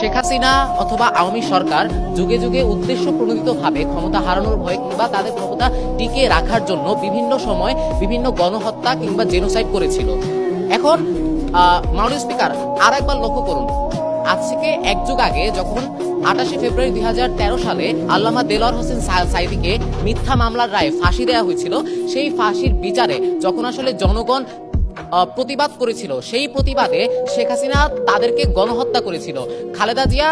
শেখ হাসিনা অথবা আওয়ামী সরকার যুগে যুগে উদ্দেশ্য প্রণোদিতভাবে ক্ষমতা হারানোর ভয় কিংবা তাদের ক্ষমতা টিকিয়ে রাখার জন্য বিভিন্ন সময় বিভিন্ন গণহত্যা কিংবা জেনোসাইড করেছিল। এখন মাননীয় স্পিকার আর একবার লক্ষ্য করুন, আজ থেকে এক যুগ আগে যখন 28 ফেব্রুয়ারি 2013 সালে আল্লামা দেলোয়ার হোসেন সাঈদীকে মিথ্যা মামলার রায়ে ফাঁসি দেওয়া হয়েছিল, সেই ফাঁসির বিচারে যখন আসলে জনগণ প্রতিবাদ করেছিল, সেই প্রতিবাদে শেখ হাসিনা তাদেরকে গণহত্যা করেছিল। খালেদা জিয়া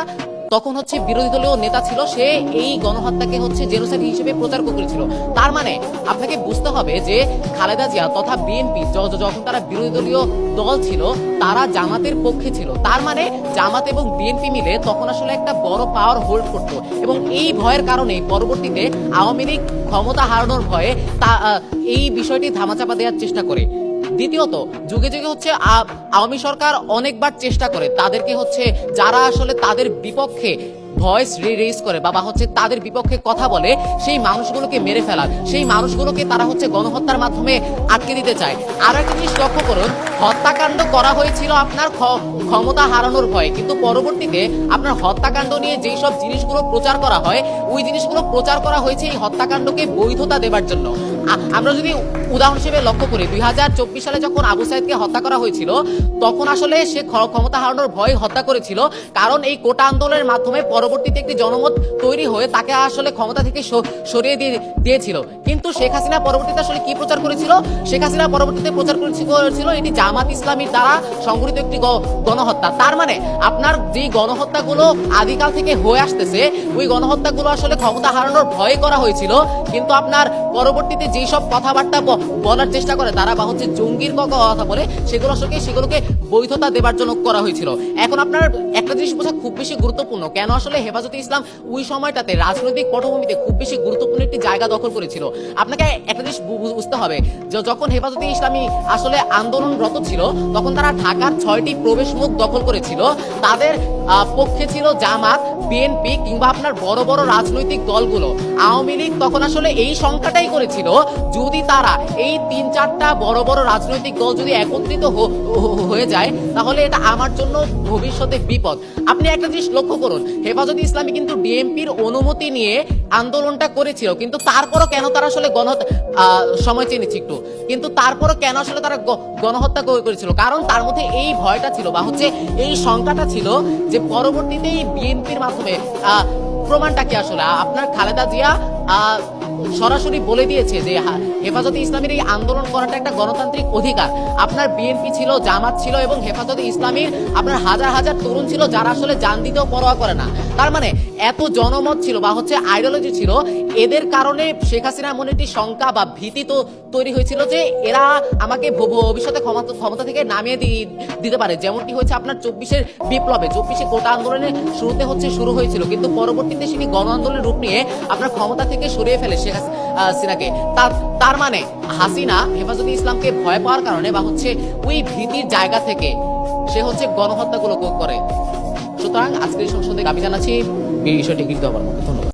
তখন বিরোধী দলীয় নেতা ছিল, সে এই গণহত্যাকে জেনোসাইড হিসেবে প্রচার করেছিল। তার মানে আপনাকে বুঝতে হবে যে খালেদা জিয়া তথা বিএনপি যখন তারা বিরোধী দলীয় দল ছিল, তারা জামাতের পক্ষে ছিল। তার মানে জামাত এবং বিএনপি মিলে তখন আসলে একটা বড় পাওয়ার হোল্ড করত, এবং এই ভয়ের কারণে পরবর্তীতে আওয়ামী লীগ ক্ষমতা হারানোর ভয়ে এই বিষয়টি ধামাচাপা দেওয়ার চেষ্টা করে। দ্বিতীয়ত, যুগে যুগে আওয়ামী সরকার অনেকবার চেষ্টা করে তাদেরকে যারা আসলে তাদের বিপক্ষে ভয়েস রেজ করে বা তাদের বিপক্ষে কথা বলে, সেই মানুষগুলোকে মেরে ফেলার, সেই মানুষগুলোকে তারা গণহত্যার মাধ্যমে আটকে দিতে চায়। আরো একটা জিনিস লক্ষ্য করুন, হত্যাকাণ্ড করা হয়েছিল আপনার ক্ষমতা হারানোর ভয়ে, কিন্তু পরবর্তীতে আপনার হত্যাকাণ্ড নিয়ে যেই সব জিনিসগুলো প্রচার করা হয়, ওই জিনিসগুলো প্রচার করা হয়েছে এই হত্যাকাণ্ডকে বৈধতা দেবার জন্য। আমরা যদি উদাহরণ হিসেবে লক্ষ্য করি, 2024 সালে যখন আবু সাইদকে হত্যা করা হয়েছিল, তখন আসলে সে ক্ষমতা হারানোর ভয়ে হত্যা করেছিল, কারণ এই কোটা আন্দোলনের মাধ্যমে পরবর্তীতে একটি জনমত তৈরি হয়ে তাকে আসলে ক্ষমতা থেকে সরিয়ে দিয়েছিল। কিন্তু শেখ হাসিনা পরবর্তীতে আসলে কি প্রচার করেছিল? শেখ হাসিনা পরবর্তীতে প্রচার করেছিল এটি জামাত ইসলামীর দ্বারা সংগঠিত একটি গণহত্যা। তার মানে আপনার যেই গণহত্যাগুলো আদিকাল থেকে হয়ে আসতেছে, ওই গণহত্যাগুলো আসলে ক্ষমতা হারানোর ভয়ে করা হয়েছিল, কিন্তু আপনার পরবর্তীতে যেই সব কথাবার্তা বলার চেষ্টা করে তারা বা জঙ্গির কথা বলে, সেগুলোকে বৈধতা দেবার জন্য করা হয়েছিল। এখন আপনার একটা জিনিস বোঝা খুব বেশি গুরুত্বপূর্ণ, কেন আসলে হেফাজতে ইসলাম ওই সময়টাতে রাজনৈতিক পটভূমিতে খুব বেশি গুরুত্বপূর্ণ একটি জায়গা দখল করেছিল। আপনাকে একটা জিনিস বুঝতে হবে, যখন হেফাজতে ইসলামী আসলে আন্দোলনরত ছিল, তখন তারা ঢাকার 6টি প্রবেশ মুখ দখল করেছিল। তাদের পক্ষে ছিল জামাত, বিএনপি কিংবা আপনার বড় বড় রাজনৈতিক দলগুলো। আওয়ামী লীগ তখন আসলে এই সংখ্যাটাই করেছিল, যদি তারা এই 3-4টা বড় বড় রাজনৈতিক দল যদি একত্রিত হয়ে যায়, তাহলে এটা আমার জন্য ভবিষ্যতে বিপদ। আপনি একটা জিনিস লক্ষ্য করুন, হেফাজতে ইসলামী কিন্তু ডিএমপির অনুমতি নিয়ে আন্দোলনটা করেছিল, কিন্তু তারপরও কেন তারা আসলে সময় চেয়ে নিচ্ছি একটু, কিন্তু তারপরও কেন আসলে তারা গণহত্যা করেছিল? কারণ তার মধ্যে এই ভয়টা ছিল বা এই সংখ্যাটা ছিল যে পরবর্তীতে বিএনপির মাধ্যমে প্রমাণটা কি আসলে আপনার খালেদা জিয়া সরাসরি বলে দিয়েছে যে হেফাজতে ইসলামীর এই আন্দোলন করাটা একটা গণতান্ত্রিক অধিকার। আপনার বিএনপি ছিল, জামাত ছিল এবং হেফাজতে ইসলামীর আপনার হাজার হাজার তরুণ ছিল যারা আসলে জান দিতেও পরোয়া করে না। তার মানে এত জনমত ছিল বা আইডিওলজি ছিল, এদের কারণে শেখ হাসিনার মনে একটি শঙ্কা বা ভীতি তো তৈরি হয়েছিল যে এরা আমাকে ভবিষ্যতে ক্ষমতা থেকে নামিয়ে দিতে পারে, যেমনটি হয়েছে আপনার 24-এর বিপ্লবে। 24-এ কোটা আন্দোলনের শুরুতে শুরু হয়েছিল, কিন্তু পরবর্তীতে সেটি গণ আন্দোলনের রূপ নিয়ে আপনার ক্ষমতা থেকে সরিয়ে ফেলে শেখ হাসিনাকে। তার মানে হাসিনা হেফাজতে ইসলামকে ভয় পাওয়ার কারণে বা ওই ভীতির জায়গা থেকে সে গণহত্যাগুলো করে। সুতরাং আজকের সংসদে আমি জানাচ্ছি বিষয়টি গৃহীত হবার মতো। ধন্যবাদ।